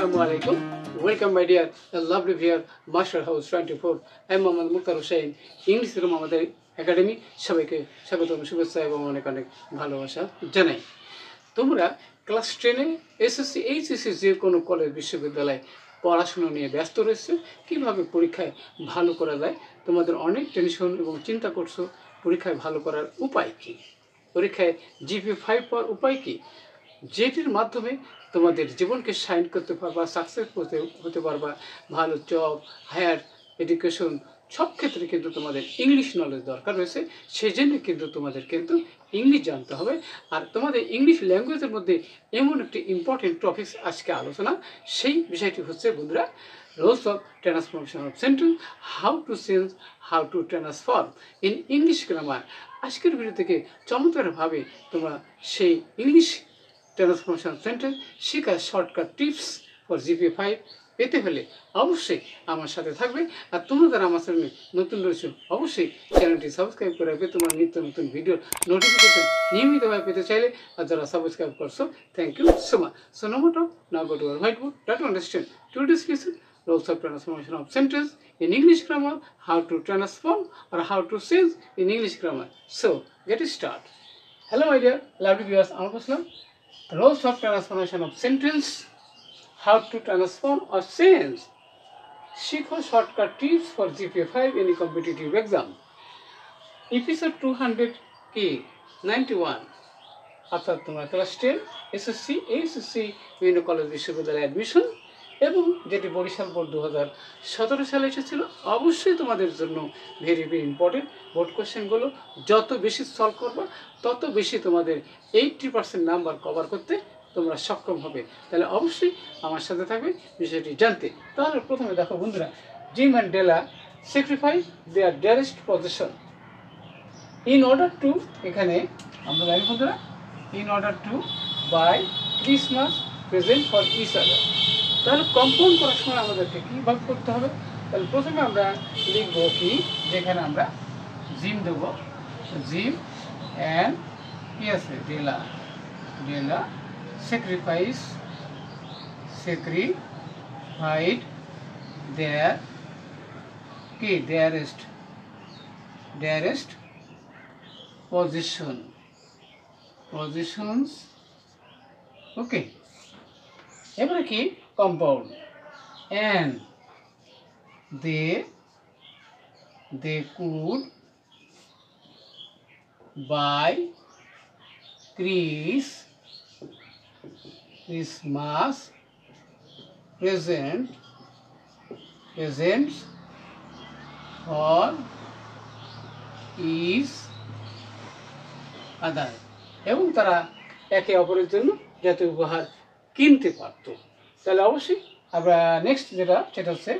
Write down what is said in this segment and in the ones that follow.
Assalamualaikum. Welcome my dear lovely viewer Master House 24. I'm Mohammad Mukhtar Hussain. English room আমাদের academy সবাইকে স্বাগতম শুভেচ্ছা এবং অনেক অনেক ভালোবাসা জানাই। তোমরা ক্লাস 10 এ এসএসসি এইচএসসি যে কোনো কলেজ বিশ্ববিদ্যালয় পড়াশোনা নিয়ে ব্যস্ত রয়েছে কিভাবে পরীক্ষায় ভালো করা যায় তোমাদের অনেক টেনশন এবং চিন্তা করছো পরীক্ষায় ভালো করার উপায় কি পরীক্ষায় জিপিএ 5 পাওয়ার উপায় কি যেটির মাধ্যমে তোমাদের জীবনকে শাইন করতে পারবা সাকসেস হতে পারবা ভালো জব হায়ার এডুকেশন সব ক্ষেত্রে কিন্তু তোমাদের ইংলিশ নলেজ দরকার রয়েছে সেই জন্য কিন্তু তোমাদের কিন্তু ইংলিশ জানতে হবে আর তোমাদের ইংলিশ ল্যাঙ্গুয়েজের মধ্যে এমন একটি ইম্পর্টেন্ট টপিকস আজকে আলোচনা সেই বিষয়টি হচ্ছে বন্ধুরা rules of transformation of sentence how to change how to transform in English grammar আজকের ভিডিও থেকে চমৎকারভাবে তোমরা সেই ইংলিশ ট্রান্সফরমেশন সেন্টেন্স শেখার শর্টকাট টিপস ফর জিপিএ 5 পেতে হলে অবশ্যই আমার সাথে থাকবে আর তোমরা যারা আমার চ্যানেলে নতুন রয়েছে অবশ্যই চ্যানেলটি সাবস্ক্রাইব করে রাখবে তোমার নিত্য নতুন ভিডিওর নোটিফিকেশন নিয়মিতভাবে পেতে চাইলে আর যারা সাবস্ক্রাইব করছো thank you so much so no more talk now go to our white board try to understand today's lesson rules of transformation of sentence in English grammar, how to transform or how to change in English grammar. So get started. Hello my dear lovely viewers, I'm Muslim. Rules of transformation of sentence, how to transform or change. Shikho shortcut tips for GPA 5 in a competitive exam. Episode 291. অর্থাৎ তোমরা class 10 SSC HSC বিভিন্ন college বিশ্ববিদ্যালয়ে admission এবং যেটি Barishal board 2017 সালে এসেছিল অবশ্যই তোমাদের জন্য ভেরি ভেরি ইম্পর্টেন্ট বোর্ড কোশ্চেনগুলো যত বেশি সলভ করবে তত বেশি তোমাদের 80% নাম্বার কভার করতে তোমরা সক্ষম হবে তাহলে অবশ্যই আমার সাথে থাকবে বিষয়টি জানতে তাহলে প্রথমে দেখো বন্ধুরা Jim and Della sacrifice their dearest position in order to এখানে আমরা জানি বন্ধুরা in order to buy Christmas present for each other তাহলে কম্পাউন্ড করার সময় আমাদেরকে কীভাবে করতে হবে তাহলে প্রথমে আমরা লিখব কি যেখানে আমরা জিম দেব জিম অ্যান্ড কি আছে ডেলা ডেলা স্যাক্রিফাইড দেয়ার কি ডিয়ারেস্ট পজিশনস ওকে এবারে কি compound and they could buy Christmas presents for each other এবং তারা একে অপরের জন্য যাতে উপহার কিনতে পারতো তাহলে অবশ্যই আমরা নেক্সট সেটা হচ্ছে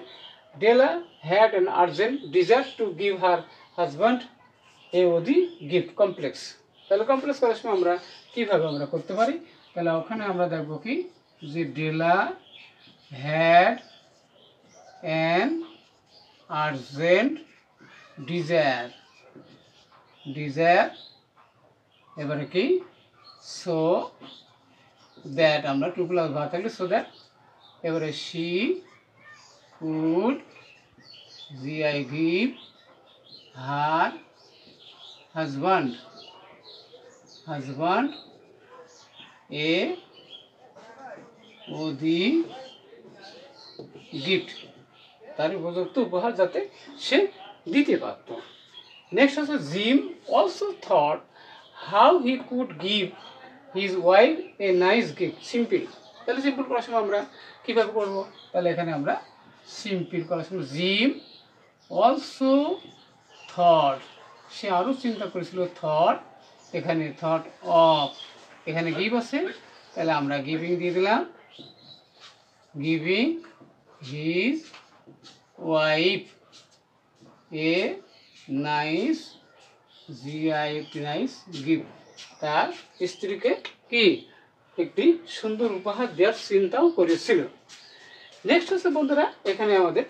Della had an urgent desire to give her husband a ওদি গিফট কমপ্লেক্স তাহলে কমপ্লেক্স করার সময় আমরা কীভাবে আমরা করতে পারি তাহলে ওখানে আমরা দেখব কি যে Della had an urgent desire এবারে কি সো দ্যাট আমরা টু প্লাস ভার থাকলে সো দ্যাট এবারে শি কুড জিআই গিভ হার হাজব্যান্ড এ ওদি গিফট তার উপযুক্ত উপহার যাতে সে দিতে পারত নেক্সট হচ্ছে Jim also thought how he could give his wife a nice gift simple তাহলে সিম্পল করার সময় আমরা কীভাবে করবো তাহলে এখানে আমরা সিম্পল করার সময় জিম অলসো থট সে আরও চিন্তা করেছিল থট এখানে থট অফ এখানে গিভ আছে তাহলে আমরা গিভিং দিয়ে দিলাম giving his wife a nice nice gift তার স্ত্রীকে কি একটি সুন্দর উপহার দেওয়ার চিন্তাও করেছিল নেক্সট হচ্ছে বন্ধুরা এখানে আমাদের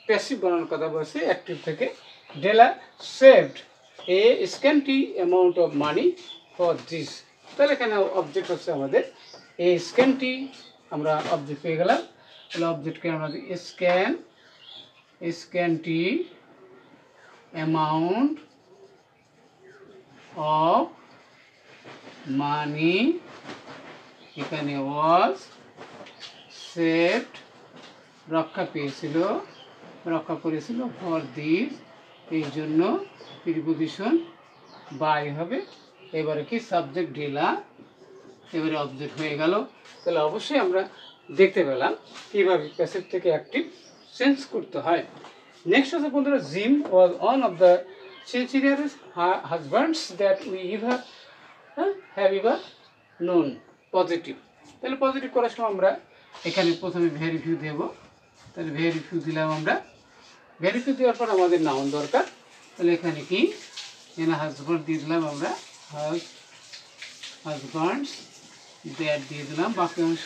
প্যাসিভ বানানোর কথা বলছে অ্যাক্টিভ থেকে Della saved a scanty amount of money for this তাহলে এখানে অবজেক্ট হচ্ছে আমাদের এ স্ক্যান্টি আমরা অবজেক্ট পেয়ে গেলাম তাহলে অবজেক্টকে আমরা স্ক্যানটি অ্যামাউন্ট অফ মানি এখানে ওয়াজ সেভড রক্ষা করেছিল ফর দিস এই জন্য প্রিপোজিশন বাই হবে। এবারে কি সাবজেক্ট দিলাম, এবারে অবজেক্ট হয়ে গেল। তাহলে অবশ্যই আমরা দেখতে পেলাম কীভাবে প্যাসিভ থেকে অ্যাক্টিভ চেঞ্জ করতে হয়। নেক্সট হচ্ছে বন্ধুরা, Jim was one of the sincerest husbands that we have ever known. Positive, তাহলে পজিটিভ করার সময় আমরা এখানে প্রথমে ভেরি ফিউ দেব। তাহলে ভেরি ফিউ দিলাম আমরা। ভেরি ফিউ দেওয়ার পর আমাদের নাউন দরকার। তাহলে এখানে কি হাজব্যান্ড দিয়ে দিলাম আমরা, হাজব্যান্ডস দ্যাট দিয়ে দিলাম বাকি অংশ।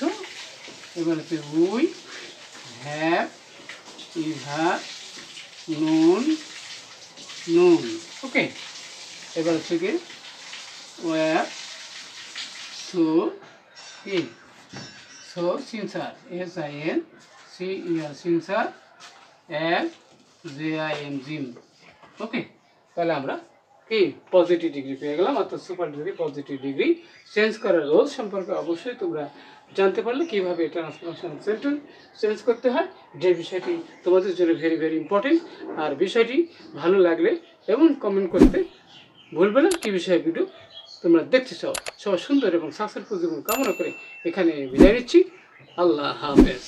এবার হচ্ছে উই হ্যাভ এভার নোন। ওকে, এবার হচ্ছে কি ওয়ার সো সিনসার সিনসার জিম। ওকে, তাহলে আমরা কি পজিটিভ ডিগ্রি পেয়ে গেলাম, অর্থাৎ super degree positive degree change করার রোল সম্পর্কে অবশ্যই তোমরা জানতে পারলে কীভাবে ট্রান্সফরমেশন সেন্টেন্স চেঞ্জ করতে হয়। যে বিষয়টি তোমাদের জন্য ভেরি ভেরি ইম্পর্টেন্ট। আর বিষয়টি ভালো লাগলে এবং কমেন্ট করতে ভুলবে না কী বিষয়ে ভিডিও তোমরা দেখতে চাও। সবাই সুন্দর এবং সাকসেসফুল জীবন কামনা করে এখানে বিদায় নিচ্ছি। আল্লাহ হাফেজ।